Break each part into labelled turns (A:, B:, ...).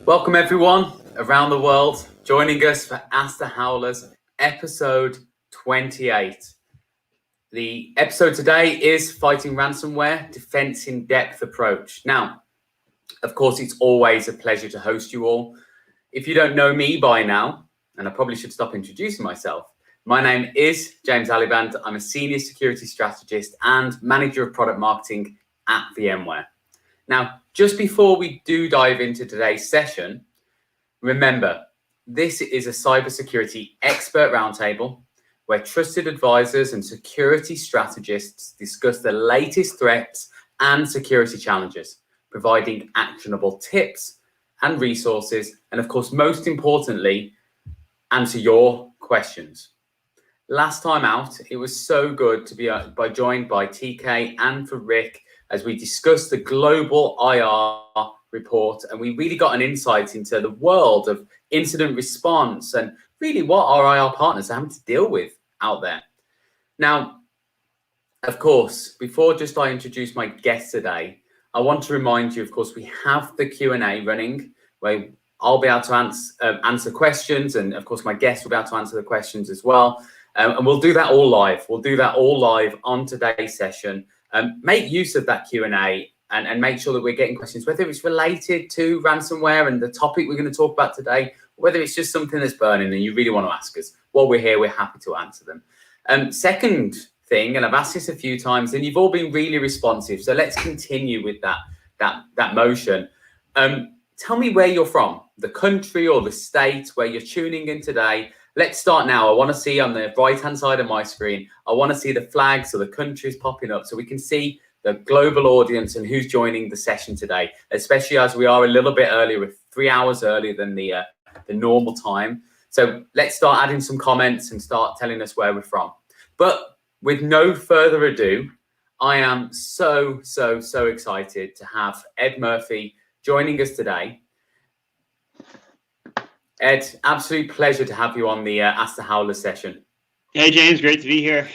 A: Welcome everyone around the world joining us for Ask the Howlers, episode 28. The episode today is Fighting Ransomware, Defense in Depth Approach. Now, of course, it's always a pleasure to host you all. If you don't know me by now, and I probably should stop introducing myself, my name is James Aliband. I'm a senior security strategist and manager of product marketing at VMware. Now, just before we do dive into today's session, remember, this is a cybersecurity expert roundtable where trusted advisors and security strategists discuss the latest threats and security challenges, providing actionable tips and resources, and of course, most importantly, answer your questions. Last time out, it was so good to be joined by TK and for Rick as we discussed the global IR report, and we really got an insight into the world of incident response and really what our IR partners are having to deal with out there. Now, of course, before I introduce my guest today, I want to remind you, of course, we have the Q&A running where I'll be able to answer questions, and of course, my guest will be able to answer the questions as well. And we'll do that all live. We'll do that all live on today's session. Make use of that Q&A and make sure that we're getting questions, whether it's related to ransomware and the topic we're going to talk about today, or whether it's just something that's burning and you really want to ask us. While we're here, we're happy to answer them. Second thing, and I've asked this a few times, and you've all been really responsive, so let's continue with that motion. Tell me where you're from, the country or the state where you're tuning in today. Let's start now. I want to see on the right-hand side of my screen, I want to see the flags or the countries popping up so we can see the global audience and who's joining the session today, especially as we are a little bit earlier, with 3 hours earlier than the normal time. So let's start adding some comments and start telling us where we're from. But with no further ado, I am so excited to have Ed Murphy joining us today. Ed, absolute pleasure to have you on the Ask the Howlers session.
B: Hey, James, great to be here.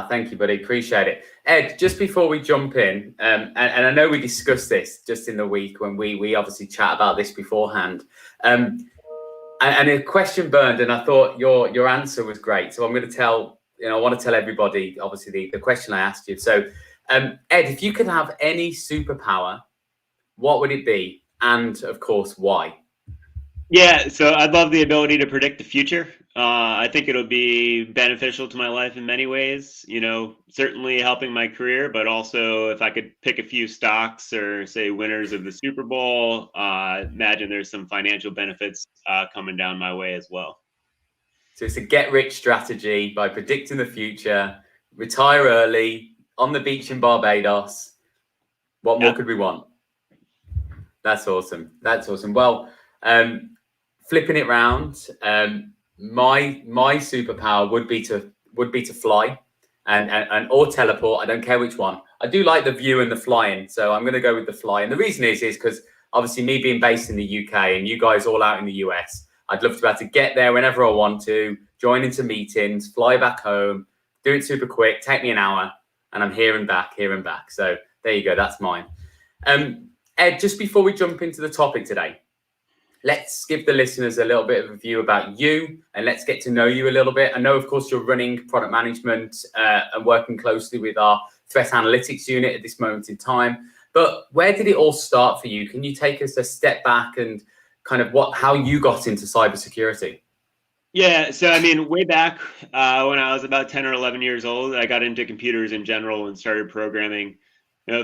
A: Thank you, buddy. Appreciate it. Ed, just before we jump in, and I know we discussed this just in the week when we obviously chat about this beforehand, and a question burned, and I thought your answer was great. So I'm going to I want to tell everybody, obviously, the question I asked you. So, Ed, if you could have any superpower, what would it be? And of course, why?
B: Yeah, so I'd love the ability to predict the future. I think it'll be beneficial to my life in many ways, certainly helping my career, but also if I could pick a few stocks or say winners of the Super Bowl, imagine there's some financial benefits coming down my way as well.
A: So it's a get-rich strategy by predicting the future, retire early, on the beach in Barbados. What more could we want? That's awesome. That's awesome. Well, flipping it round, my superpower would be to fly and or teleport. I don't care which one. I do like the view and the flying, so I'm going to go with the fly. And the reason is because obviously me being based in the UK and you guys all out in the US, I'd love to be able to get there whenever I want to, join into meetings, fly back home, do it super quick, take me an hour, and I'm here and back. So there you go. That's mine. Ed, just before we jump into the topic today, let's give the listeners a little bit of a view about you and let's get to know you a little bit. I know, of course, you're running product management and working closely with our threat analytics unit at this moment in time. But where did it all start for you? Can you take us a step back and kind of how you got into cybersecurity?
B: Yeah, so I mean, way back when I was about 10 or 11 years old, I got into computers in general and started programming.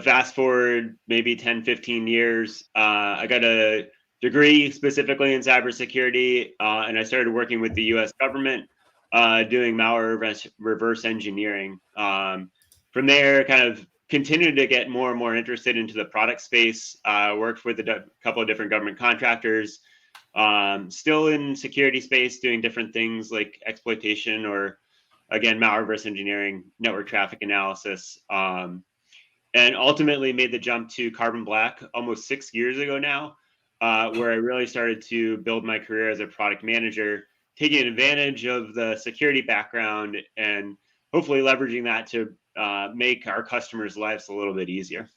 B: Fast forward maybe 10, 15 years, I got a degree specifically in cybersecurity, and I started working with the US government doing malware reverse engineering. From there, kind of continued to get more and more interested into the product space, worked with a couple of different government contractors, still in security space, doing different things like exploitation or, again, malware reverse engineering, network traffic analysis, and ultimately made the jump to Carbon Black almost 6 years ago now, where I really started to build my career as a product manager, taking advantage of the security background and hopefully leveraging that to make our customers' lives a little bit easier.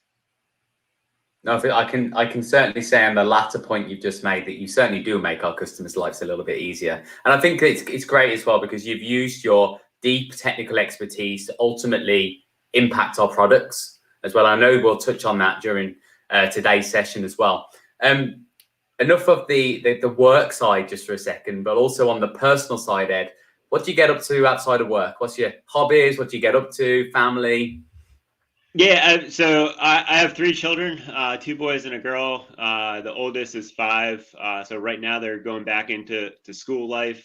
A: No, I can certainly say on the latter point you've just made that you certainly do make our customers' lives a little bit easier. And I think it's great as well because you've used your deep technical expertise to ultimately impact our products as well. I know we'll touch on that during today's session as well. Enough of the work side just for a second, but also on the personal side, Ed, what do you get up to outside of work? What's your hobbies? What do you get up to? Family?
B: Yeah, so I have three children, two boys and a girl. The oldest is 5. So right now they're going back into school life.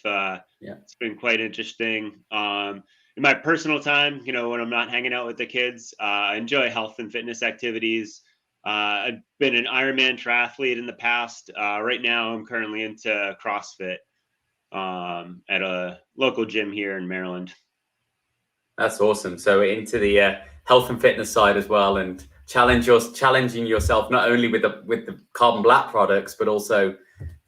B: It's been quite interesting. In my personal time, when I'm not hanging out with the kids, I enjoy health and fitness activities. I've been an Ironman triathlete in the past. Right now I'm currently into CrossFit at a local gym here in Maryland.
A: That's awesome. So into the health and fitness side as well, and challenging yourself not only with the carbon black products, but also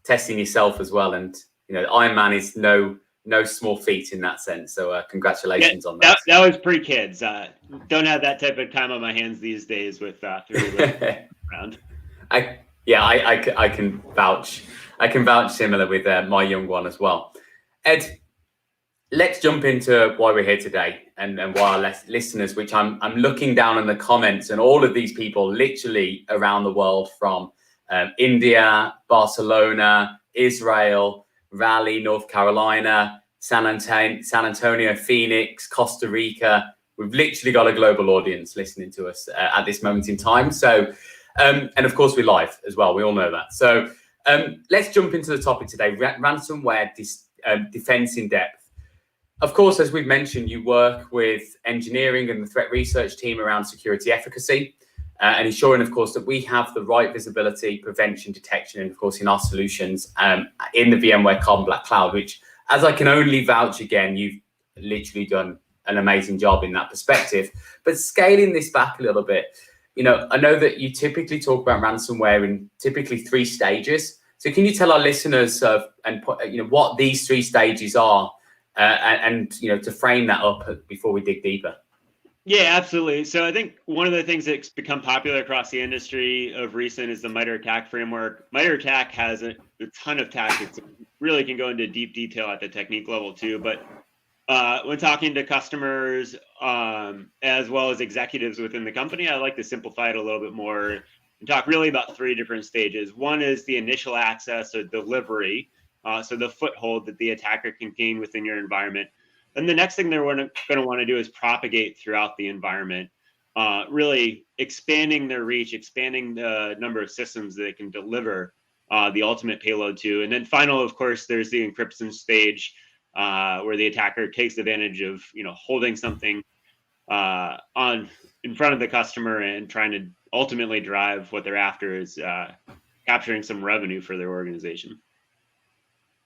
A: testing yourself as well. And Ironman is no small feat in that sense. So congratulations on that.
B: That was pre-kids. Don't have that type of time on my hands these days with 3 around.
A: I can vouch. I can vouch similar with my young one as well. Ed, let's jump into why we're here today and why our listeners, which I'm looking down in the comments, and all of these people literally around the world from India, Barcelona, Israel, Raleigh, North Carolina, San Antonio, Phoenix, Costa Rica. We've literally got a global audience listening to us at this moment in time. So, and of course we're live as well. We all know that. So let's jump into the topic today, ransomware defense in depth. Of course, as we've mentioned, you work with engineering and the threat research team around security efficacy and ensuring, of course, that we have the right visibility, prevention, detection, and of course, in our solutions in the VMware Carbon Black Cloud, which, as I can only vouch again, you've literally done an amazing job in that perspective. But scaling this back a little bit, I know that you typically talk about ransomware in typically 3 stages. So can you tell our listeners what these 3 stages are? And to frame that up before we dig deeper.
B: Yeah, absolutely. So I think one of the things that's become popular across the industry of recent is the MITRE ATT&CK framework. MITRE ATT&CK has a ton of tactics. It really can go into deep detail at the technique level too. But when talking to customers as well as executives within the company, I like to simplify it a little bit more and talk really about 3 different stages. One is the initial access or delivery. So the foothold that the attacker can gain within your environment. And the next thing they're going to want to do is propagate throughout the environment, really expanding their reach, expanding the number of systems that they can deliver the ultimate payload to. And then final, of course, there's the encryption stage where the attacker takes advantage of holding something in front of the customer and trying to ultimately drive what they're after is capturing some revenue for their organization.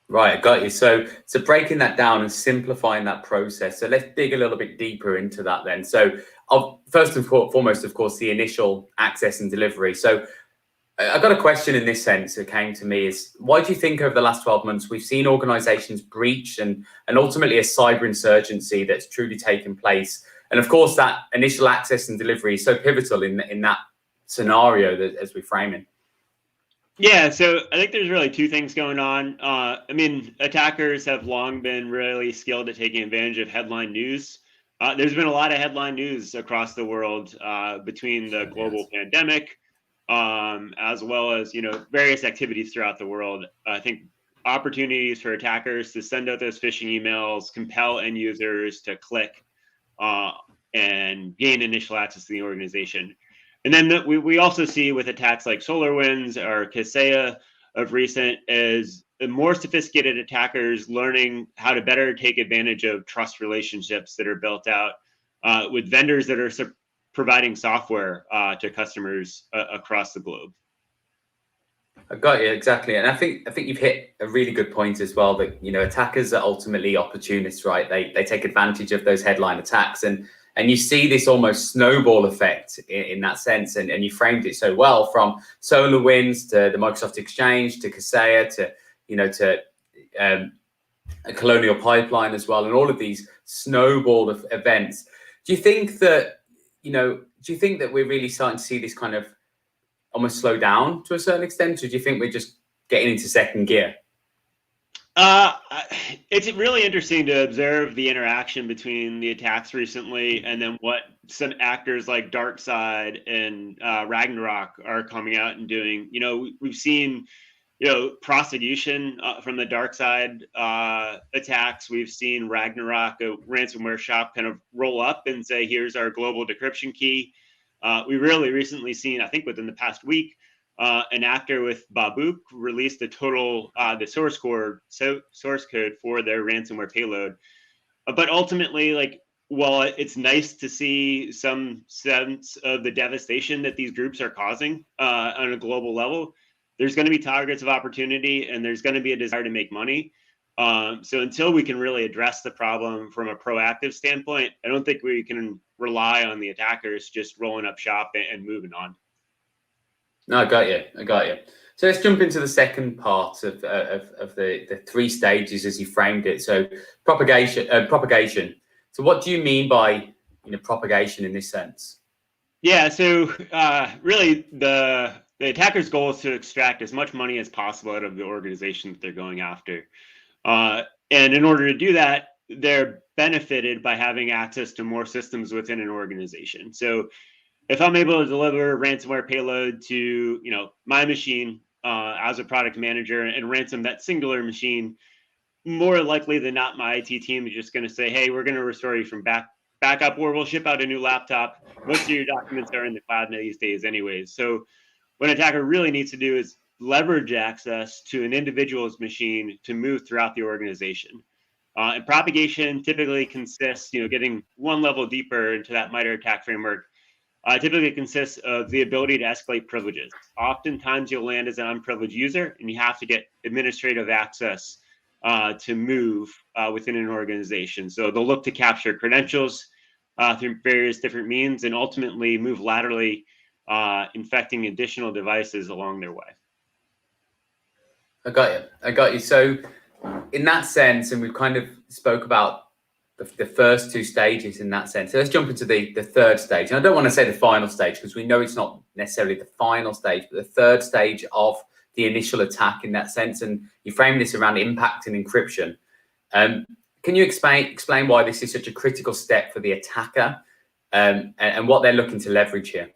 A: Right, got you. So breaking that down and simplifying that process. So let's dig a little bit deeper into that then. So first and foremost, of course, the initial access and delivery. So I've got a question in this sense that came to me is, why do you think over the last 12 months we've seen organizations breach and ultimately a cyber insurgency that's truly taken place? And of course, that initial access and delivery is so pivotal in that scenario that as we frame it.
B: Yeah, so I think there's really 2 things going on. Attackers have long been really skilled at taking advantage of headline news. There's been a lot of headline news across the world between the global pandemic, as well as various activities throughout the world. I think opportunities for attackers to send out those phishing emails, compel end users to click, and gain initial access to the organization. And then we also see with attacks like SolarWinds or Kaseya of recent is the more sophisticated attackers learning how to better take advantage of trust relationships that are built out with vendors that are providing software to customers across the globe.
A: I got you, exactly. And I think you've hit a really good point as well, that attackers are ultimately opportunists, right? They take advantage of those headline attacks, and you see this almost snowball effect in that sense. And you framed it so well, from SolarWinds to the Microsoft Exchange to Kaseya to a Colonial Pipeline as well, and all of these snowball events. Do you think that we're really starting to see this kind of almost slow down to a certain extent, or do you think we're just getting into second gear?
B: It's really interesting to observe the interaction between the attacks recently and then what some actors like Darkseid and Ragnarok are coming out and doing. We've seen, prostitution from the Darkseid attacks. We've seen Ragnarok, a ransomware shop, kind of roll up and say, "Here's our global decryption key." We really recently seen, I think, within the past week, an actor with Babook released the source code for their ransomware payload. But ultimately, while it's nice to see some sense of the devastation that these groups are causing on a global level, there's going to be targets of opportunity and there's going to be a desire to make money. So until we can really address the problem from a proactive standpoint, I don't think we can rely on the attackers just rolling up shop and moving on.
A: No, I got you. So let's jump into the second part of the three stages as you framed it. So propagation. So what do you mean by propagation in this sense?
B: Yeah. So really, the attacker's goal is to extract as much money as possible out of the organization that they're going after, and in order to do that, they're benefited by having access to more systems within an organization. So if I'm able to deliver a ransomware payload to my machine as a product manager and ransom that singular machine, more likely than not, my IT team is just going to say, "Hey, we're going to restore you from backup, or we'll ship out a new laptop. Most of your documents are in the cloud these days, anyways." So what an attacker really needs to do is leverage access to an individual's machine to move throughout the organization. And propagation typically consists, getting one level deeper into that MITRE attack framework. Typically consists of the ability to escalate privileges. Oftentimes you'll land as an unprivileged user and you have to get administrative access to move within an organization. So they'll look to capture credentials through various different means and ultimately move laterally, infecting additional devices along their way.
A: I got you. So in that sense, and we've kind of spoke about the first two stages in that sense. So let's jump into the third stage. And I don't want to say the final stage because we know it's not necessarily the final stage, but the third stage of the initial attack in that sense. And you frame this around impact and encryption. Can you explain why this is such a critical step for the attacker and what they're looking to leverage here?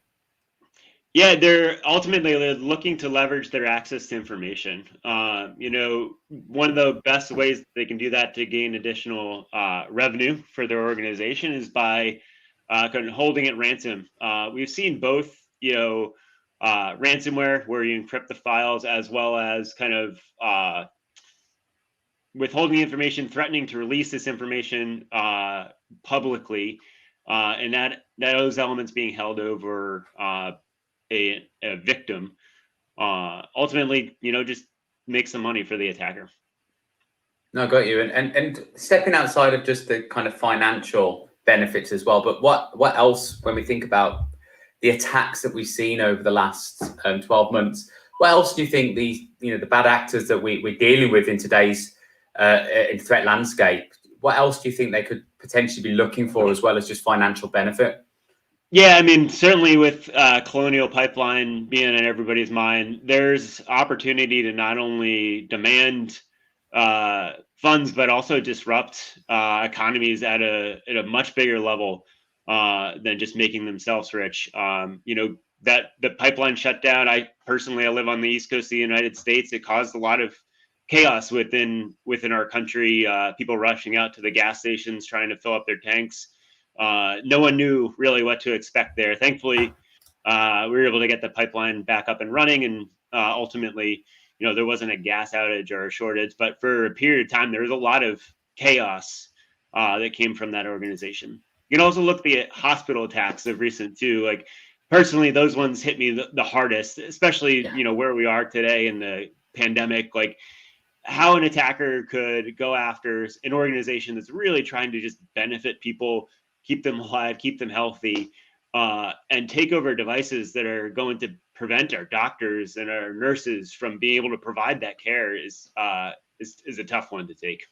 B: Yeah, they're looking to leverage their access to information. One of the best ways they can do that to gain additional revenue for their organization is by kind of holding it ransom. We've seen both, ransomware where you encrypt the files, as well as kind of withholding information, threatening to release this information publicly, and those elements being held over a victim, ultimately, just make some money for the attacker.
A: No, I got you. And stepping outside of just the kind of financial benefits as well, but what else, when we think about the attacks that we've seen over the last 12 months, what else do you think the bad actors that we're dealing with in today's in threat landscape, what else do you think they could potentially be looking for as well as just financial benefit?
B: Yeah, I mean, certainly with Colonial Pipeline being in everybody's mind, there's opportunity to not only demand funds, but also disrupt economies at a much bigger level than just making themselves rich. That the pipeline shutdown, I live on the East Coast of the United States. It caused a lot of chaos within our country, people rushing out to the gas stations, trying to fill up their tanks. No one knew really what to expect there. Thankfully, we were able to get the pipeline back up and running, and ultimately, there wasn't a gas outage or a shortage. But for a period of time, there was a lot of chaos that came from that organization. You can also look at the hospital attacks of recent too. Like personally, those ones hit me the hardest, especially where we are today in the pandemic. Like how an attacker could go after an organization that's really trying to just benefit people, keep them alive, keep them healthy, and take over devices that are going to prevent our doctors and our nurses from being able to provide that care is a tough one to take.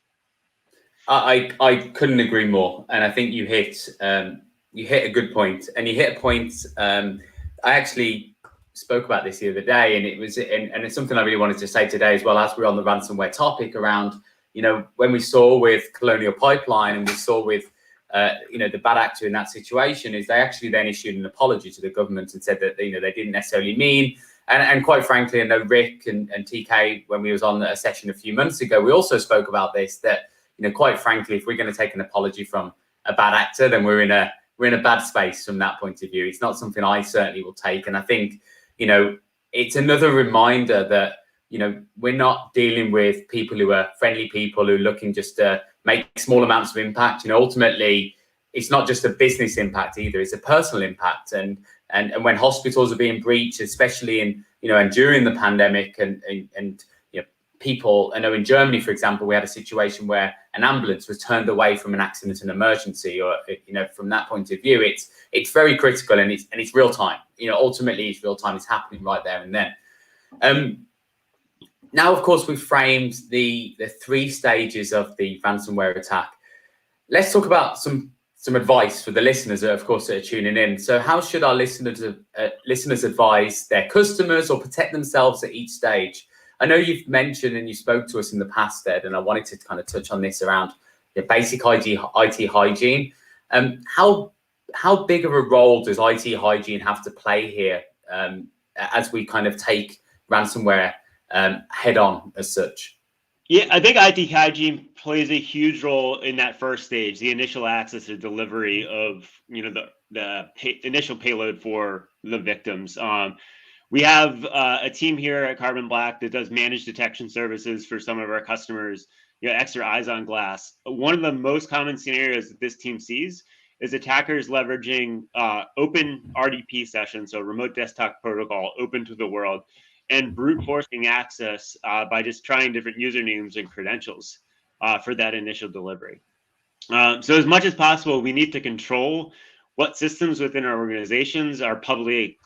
A: I couldn't agree more, and I think you hit a good point, and you hit a point. I actually spoke about this the other day, and it's something I really wanted to say today as well, as we're on the ransomware topic around, when we saw with Colonial Pipeline and we saw with, the bad actor in that situation, is they actually then issued an apology to the government and said that, they didn't necessarily mean, and quite frankly, I know Rick and TK, when we was on a session a few months ago, we also spoke about this, that, quite frankly, if we're going to take an apology from a bad actor, then we're in a bad space from that point of view. It's not something I certainly will take. And I think, it's another reminder that, we're not dealing with people who are friendly people who are looking just to make small amounts of impact. Ultimately, it's not just a business impact either. It's a personal impact. And when hospitals are being breached, especially in, and during the pandemic and people, I know in Germany, for example, we had a situation where an ambulance was turned away from an accident and emergency, or, from that point of view, it's very critical, and it's real time. Ultimately it's real time. It's happening right there and then. Now, of course, we've framed the 3 stages of the ransomware attack. Let's talk about some advice for the listeners, of course, that are tuning in. So how should our listeners advise their customers or protect themselves at each stage? I know you've mentioned and you spoke to us in the past, Ed, and I wanted to kind of touch on this around basic IT hygiene. How big of a role does IT hygiene have to play here as we kind of take ransomware head on as such?
B: Yeah, I think IT hygiene plays a huge role in that first stage, the initial access or delivery of the initial payload for the victims. We have a team here at Carbon Black that does managed detection services for some of our customers, extra eyes on glass. One of the most common scenarios that this team sees is attackers leveraging open RDP sessions, so remote desktop protocol, open to the world, and brute forcing access by just trying different usernames and credentials for that initial delivery. So as much as possible, we need to control what systems within our organizations are publicly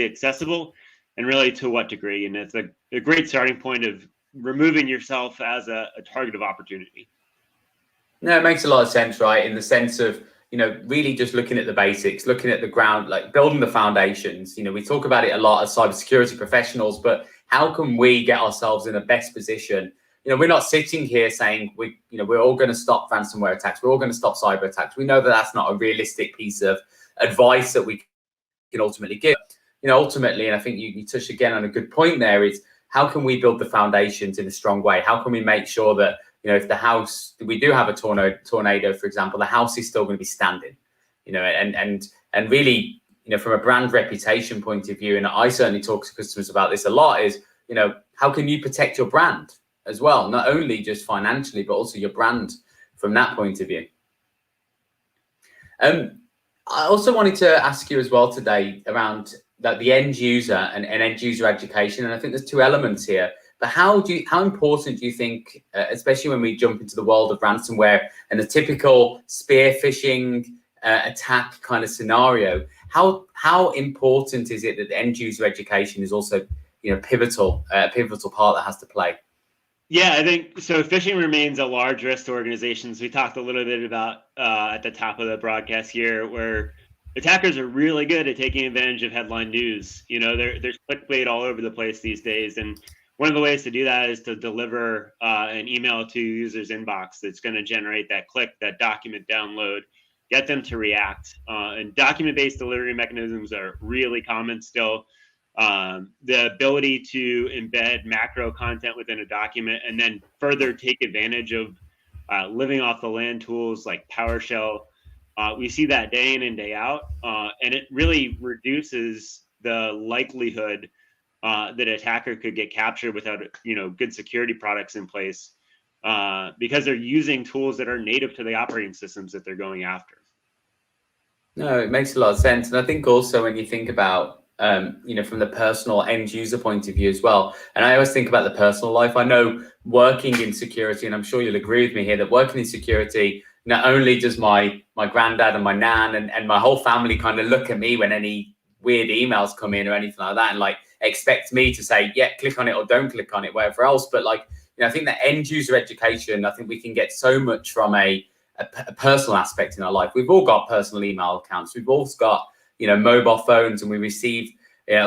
B: accessible, and really to what degree. And it's a great starting point of removing yourself as a target of opportunity.
A: No, it makes a lot of sense, right? In the sense of, really just looking at the basics, looking at the ground, like building the foundations. We talk about it a lot as cybersecurity professionals, but how can we get ourselves in the best position? We're not sitting here saying we're all going to stop ransomware attacks. We're all going to stop cyber attacks. We know that that's not a realistic piece of advice that we can ultimately give. Ultimately, and I think you touched again on a good point there, is how can we build the foundations in a strong way? How can we make sure that, if the house, we do have a tornado, for example, the house is still going to be standing, and really, from a brand reputation point of view, and I certainly talk to customers about this a lot, is, how can you protect your brand as well? Not only just financially, but also your brand from that point of view. I also wanted to ask you as well today around that the end user and end user education. And I think there's 2 elements here. But how important do you think, especially when we jump into the world of ransomware and the typical spear phishing attack kind of scenario, how important is it that the end user education is also, pivotal part that has to play?
B: Yeah, I think so. Phishing remains a large risk to organizations. We talked a little bit about at the top of the broadcast here, where attackers are really good at taking advantage of headline news. There's clickbait all over the place these days, and one of the ways to do that is to deliver an email to users' inbox that's going to generate that click, that document download, get them to react. And document-based delivery mechanisms are really common still. The ability to embed macro content within a document and then further take advantage of living off the land tools like PowerShell. We see that day in and day out, and it really reduces the likelihood that an attacker could get captured without good security products in place, because they're using tools that are native to the operating systems that they're going after.
A: No, it makes a lot of sense. And I think also when you think about from the personal end user point of view as well. And I always think about the personal life. I know working in security, and I'm sure you'll agree with me here, that working in security, not only does my granddad and my nan and my whole family kind of look at me when any weird emails come in or anything like that, and like expect me to say, yeah, click on it or don't click on it, whatever else. But like, I think that end user education, I think we can get so much from a personal aspect in our life. We've all got personal email accounts. We've all got, mobile phones, and we receive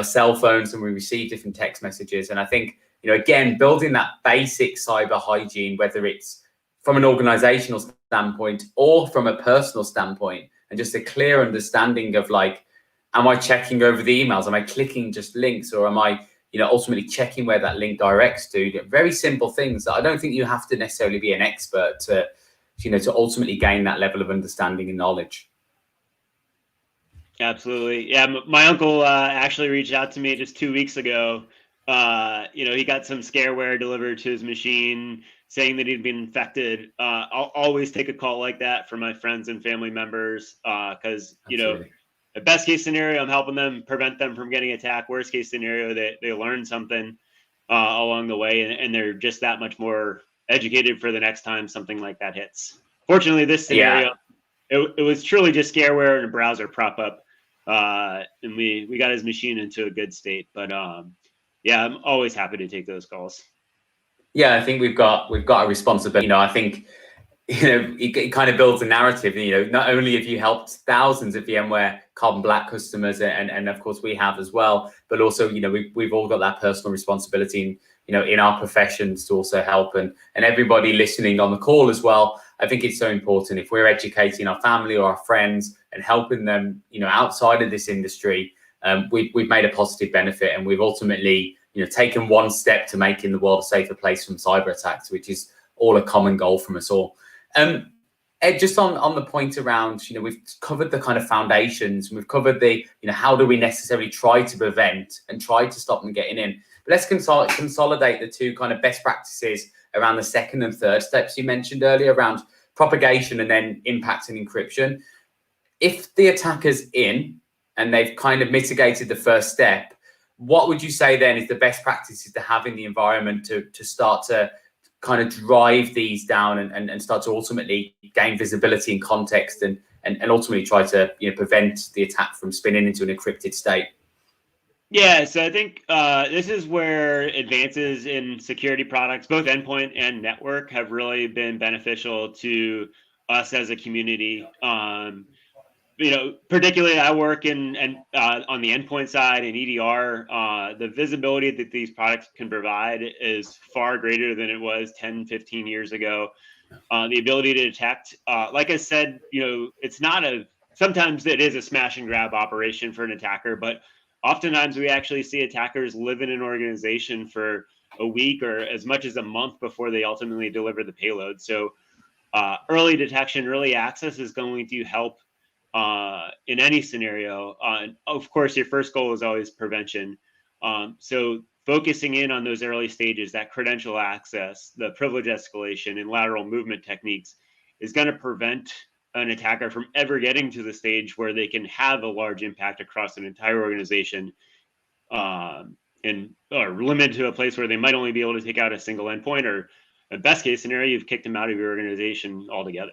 A: cell phones, and we receive different text messages. And I think, again, building that basic cyber hygiene, whether it's from an organizational standpoint or from a personal standpoint, and just a clear understanding of like, am I checking over the emails? Am I clicking just links, or am I, ultimately checking where that link directs to? Very simple things that I don't think you have to necessarily be an expert to ultimately gain that level of understanding and knowledge.
B: Absolutely. Yeah. My uncle actually reached out to me just 2 weeks ago. He got some scareware delivered to his machine saying that he'd been infected. I'll always take a call like that for my friends and family members because, the best case scenario, I'm helping them prevent them from getting attacked. Worst case scenario, they learn something along the way, and they're just that much more educated for the next time something like that hits. Fortunately, this scenario, it was truly just scareware and a browser prop up. And we got his machine into a good state, but I'm always happy to take those calls.
A: Yeah, I think we've got a responsibility. I think it kind of builds a narrative. Not only have you helped thousands of VMware Carbon Black customers, and of course we have as well, but also we've all got that personal responsibility in our professions to also help, and everybody listening on the call as well. I think it's so important if we're educating our family or our friends and helping them outside of this industry. We've made a positive benefit, and we've ultimately taken one step to making the world a safer place from cyber attacks, which is all a common goal from us all. Ed, just on the point around, we've covered the kind of foundations, and we've covered the, how do we necessarily try to prevent and try to stop them getting in. But let's consolidate the two kind of best practices around the second and third steps you mentioned earlier around propagation and then impact and encryption. If the attacker's in and they've kind of mitigated the first step, what would you say then is the best practices to have in the environment to start to kind of drive these down and start to ultimately gain visibility and context and ultimately try to prevent the attack from spinning into an encrypted state?
B: Yeah, so I think this is where advances in security products, both endpoint and network, have really been beneficial to us as a community. Particularly I work on the endpoint side and EDR. The visibility that these products can provide is far greater than it was 10, 15 years ago. The ability to detect, like I said, sometimes it is a smash and grab operation for an attacker, but oftentimes we actually see attackers live in an organization for a week or as much as a month before they ultimately deliver the payload. So early detection, early access is going to help in any scenario. Of course, your first goal is always prevention. So focusing in on those early stages, that credential access, the privilege escalation, and lateral movement techniques is going to prevent an attacker from ever getting to the stage where they can have a large impact across an entire organization, or limited to a place where they might only be able to take out a single endpoint, or the best case scenario, you've kicked them out of your organization altogether.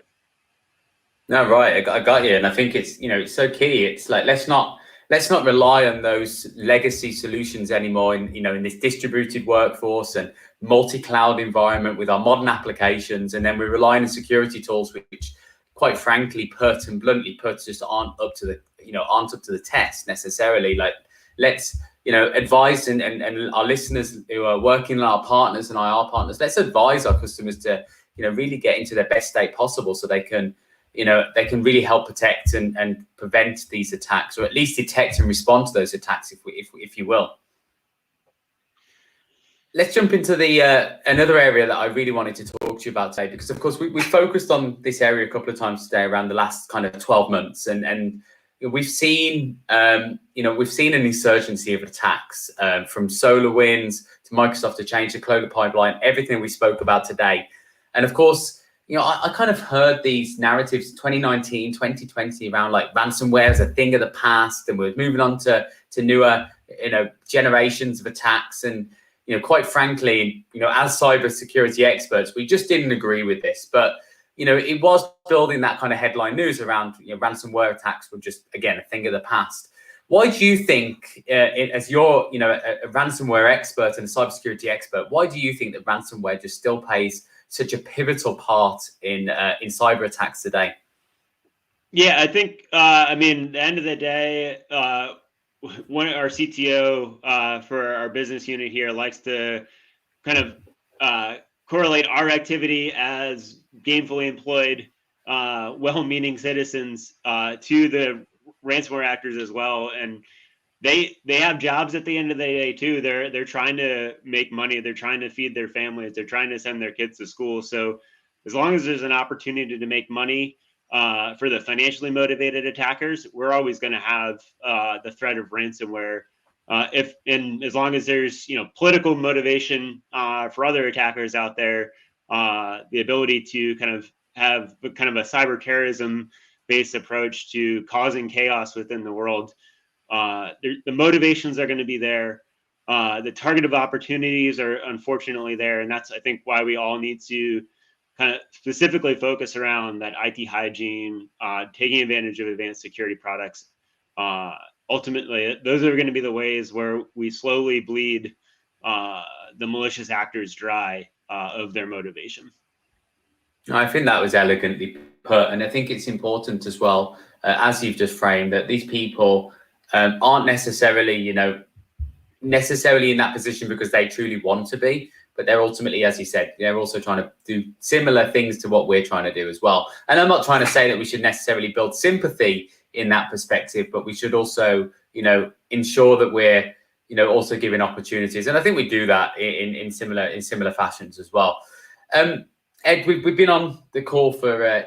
A: No, right. I got you. And I think it's, it's so key. It's like, let's not rely on those legacy solutions anymore in this distributed workforce and multi-cloud environment with our modern applications. And then we rely on security tools, which quite frankly, put and bluntly put, just aren't up to the test necessarily. Like, let's, advise and our listeners who are working on our partners and IR partners, let's advise our customers to, really get into their best state possible so they can really help protect and prevent these attacks, or at least detect and respond to those attacks, if you will. Let's jump into the another area that I really wanted to talk to you about today, because of course we focused on this area a couple of times today around the last kind of 12 months, and we've seen an insurgency of attacks from SolarWinds to Microsoft to change the cloud pipeline, everything we spoke about today, and of course. I kind of heard these narratives 2019, 2020 around like ransomware as a thing of the past, and we're moving on to newer, generations of attacks. And, quite frankly, as cybersecurity experts, we just didn't agree with this. But, it was building that kind of headline news around ransomware attacks were just, again, a thing of the past. Why do you think, as you're, a ransomware expert and a cybersecurity expert, why do you think that ransomware just still plays such a pivotal part in cyber attacks today?
B: Yeah, I think, at the end of the day, our CTO for our business unit here likes to kind of correlate our activity as gainfully employed, well-meaning citizens to the ransomware actors as well. And they have jobs at the end of the day too. They're trying to make money. They're trying to feed their families. They're trying to send their kids to school. So as long as there's an opportunity to make money for the financially motivated attackers, we're always going to have the threat of ransomware. And as long as there's political motivation for other attackers out there, the ability to kind of have kind of a cyber terrorism based approach to causing chaos within the world. The motivations are going to be there. The target of opportunities are unfortunately there. And that's, I think, why we all need to kind of specifically focus around that IT hygiene, taking advantage of advanced security products. Ultimately, those are going to be the ways where we slowly bleed the malicious actors dry of their motivation.
A: I think that was elegantly put. And I think it's important as well, as you've just framed, that these people aren't necessarily, necessarily in that position because they truly want to be, but they're ultimately, as you said, they're also trying to do similar things to what we're trying to do as well. And I'm not trying to say that we should necessarily build sympathy in that perspective, but we should also, ensure that we're, also giving opportunities. And I think we do that in similar fashions as well. Ed, we've been on the call for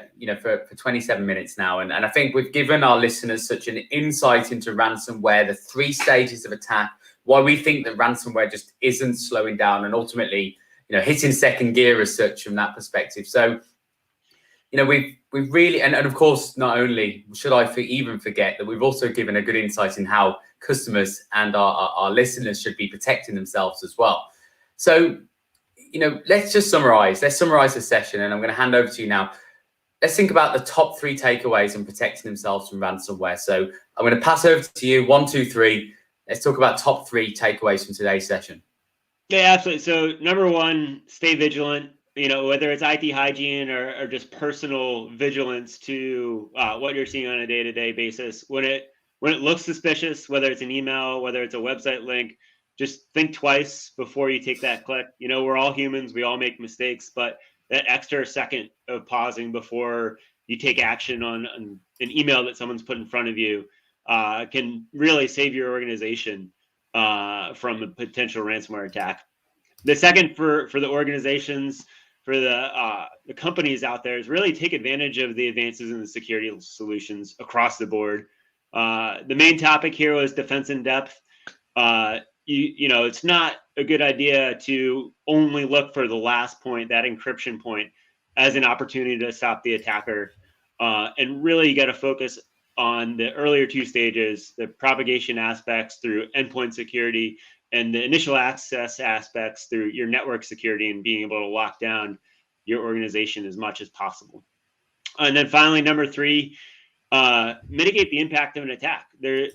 A: 27 minutes now, and I think we've given our listeners such an insight into ransomware, the 3 stages of attack, why we think that ransomware just isn't slowing down and ultimately, hitting second gear as such from that perspective. So, we've really, and of course, not only should I even forget that we've also given a good insight in how customers and our listeners should be protecting themselves as well. So, let's just summarize. Let's summarize the session, and I'm going to hand over to you now. Let's think about the top 3 takeaways on protecting themselves from ransomware. So I'm going to pass over to you. 1, 2, 3. Let's talk about top 3 takeaways from today's session.
B: Yeah, absolutely. So number 1, stay vigilant. Whether it's IT hygiene or just personal vigilance to what you're seeing on a day-to-day basis. When it looks suspicious, whether it's an email, whether it's a website link, just think twice before you take that click. We're all humans. We all make mistakes, but that extra second of pausing before you take action on an email that someone's put in front of you can really save your organization from a potential ransomware attack. The second for the organizations, for the companies out there, is really take advantage of the advances in the security solutions across the board. The main topic here was defense in depth. It's not a good idea to only look for the last point, that encryption point, as an opportunity to stop the attacker. And really, you got to focus on the earlier 2 stages, the propagation aspects through endpoint security, and the initial access aspects through your network security and being able to lock down your organization as much as possible. And then finally, number 3, mitigate the impact of an attack. There's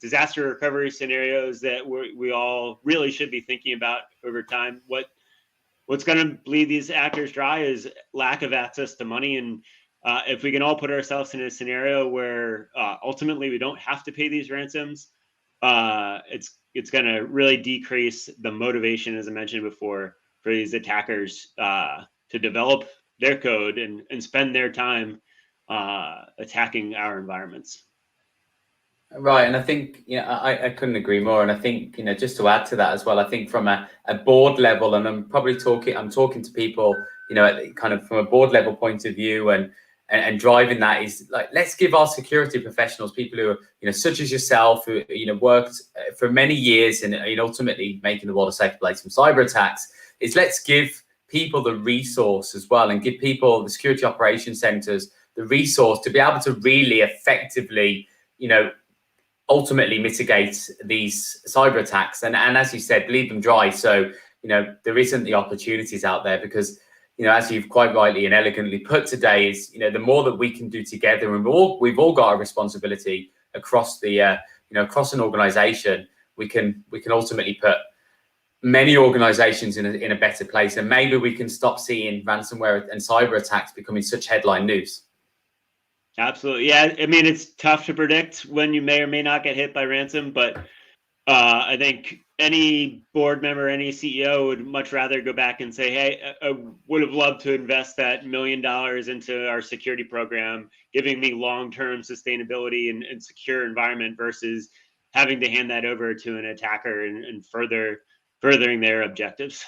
B: disaster recovery scenarios that we all really should be thinking about over time. What's going to bleed these actors dry is lack of access to money. And if we can all put ourselves in a scenario where ultimately we don't have to pay these ransoms, it's going to really decrease the motivation, as I mentioned before, for these attackers to develop their code and spend their time attacking our environments.
A: Right, and I think I couldn't agree more. And I think just to add to that as well, I think from a board level, and I'm talking to people kind of from a board level point of view, and driving that is like, let's give our security professionals, people who are such as yourself, who worked for many years and ultimately making the world a safer place from cyber attacks, is let's give people the resource as well, and give people, the security operations centers, the resource to be able to really effectively ultimately mitigate these cyber attacks, and as you said, bleed them dry. So there isn't the opportunities out there, because as you've quite rightly and elegantly put today, is the more that we can do together, and we've all got a responsibility across the across an organization, we can ultimately put many organizations in a better place, and maybe we can stop seeing ransomware and cyber attacks becoming such headline news.
B: Absolutely. Yeah. I mean, it's tough to predict when you may or may not get hit by ransom, but I think any board member, any CEO would much rather go back and say, hey, I would have loved to invest that $1 million into our security program, giving me long-term sustainability and secure environment versus having to hand that over to an attacker and furthering their objectives.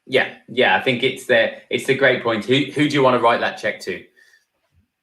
A: Yeah. I think it's the great point. Who do you want to write that check to?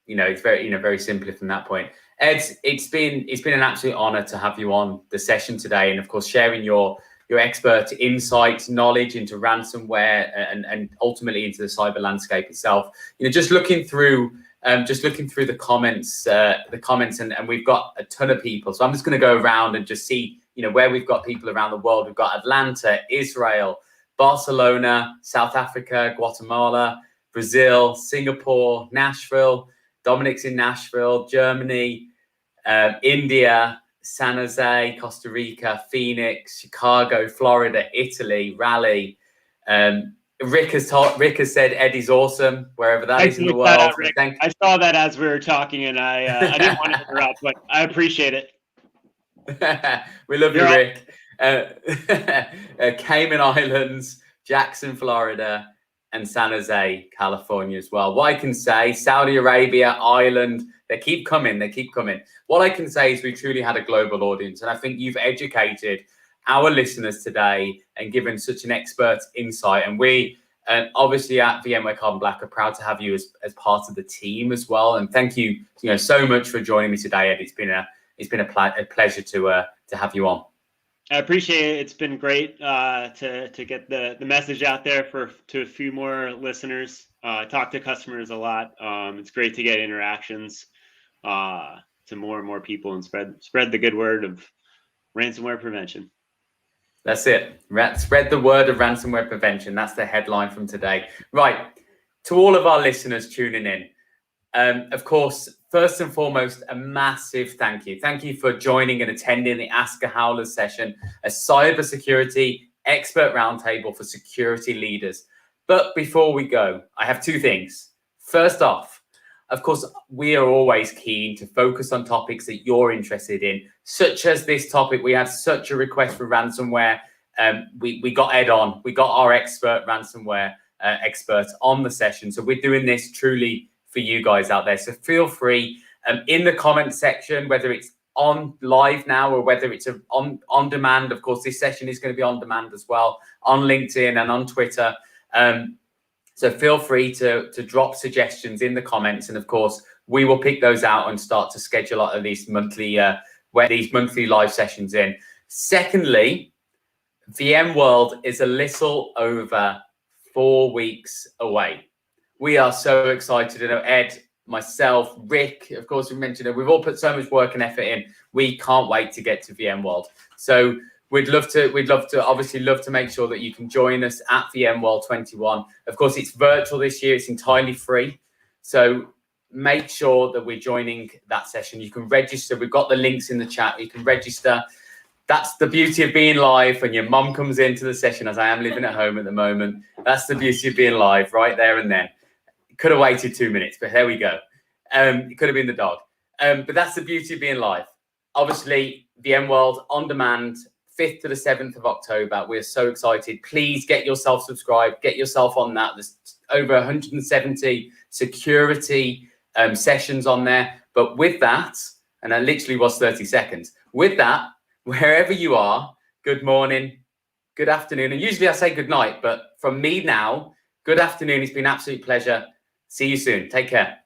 A: It's very simple from that point. Eds, it's been an absolute honor to have you on the session today, and of course sharing your expert insights, knowledge into ransomware, and ultimately into the cyber landscape itself. Just looking through the comments, and we've got a ton of people. So I'm just going to go around and just see where we've got people around the world. We've got Atlanta, Israel, Barcelona, South Africa, Guatemala, Brazil, Singapore, Nashville. Dominic's in Nashville, Germany, India, San Jose, Costa Rica, Phoenix, Chicago, Florida, Italy, Raleigh. Rick has said Eddie's awesome, wherever that is in the world.
B: I saw that as we were talking, and I didn't want to interrupt, but I appreciate it.
A: We love you, Rick. Cayman Islands, Jackson, Florida, and San Jose, California as well. What I can say, Saudi Arabia, Ireland, they keep coming. What I can say is we truly had a global audience, and I think you've educated our listeners today and given such an expert insight. And we obviously at VMware Carbon Black are proud to have you as part of the team as well. And thank you, so much for joining me today, Ed. It's been a pleasure to have you on.
B: I appreciate it. It's been great to get the message out there to a few more listeners. Talk to customers a lot. It's great to get interactions to more and more people and spread the good word of ransomware prevention.
A: That's it. Spread the word of ransomware prevention. That's the headline from today. Right. To all of our listeners tuning in, of course, first and foremost, a massive thank you. Thank you for joining and attending the Ask a Howlers session, a cybersecurity expert roundtable for security leaders. But before we go, I have two things. First off, of course, we are always keen to focus on topics that you're interested in, such as this topic. We had such a request for ransomware. We got Ed on. We got our expert ransomware expert on the session. So we're doing this truly for you guys out there. So feel free in the comment section, whether it's on live now or whether it's on demand. Of course, this session is going to be on demand as well on LinkedIn and on Twitter. So feel free to drop suggestions in the comments. And of course, we will pick those out and start to schedule out of these monthly live sessions in. Secondly, VMworld is a little over 4 weeks away. We are so excited. Ed, myself, Rick, of course, we mentioned it. We've all put so much work and effort in. We can't wait to get to VMworld. So we'd love to make sure that you can join us at VMworld 21. Of course, it's virtual this year. It's entirely free. So make sure that we're joining that session. You can register. We've got the links in the chat. You can register. That's the beauty of being live when your mum comes into the session, as I am living at home at the moment. That's the beauty of being live right there and then. Could have waited 2 minutes, but there we go. It could have been the dog. But that's the beauty of being live. Obviously, VMworld on demand, 5th to the 7th of October. We're so excited. Please get yourself subscribed. Get yourself on that. There's over 170 security sessions on there. But with that, and that literally was 30 seconds. With that, wherever you are, good morning, good afternoon. And usually I say good night, but from me now, good afternoon. It's been an absolute pleasure. See you soon. Take care.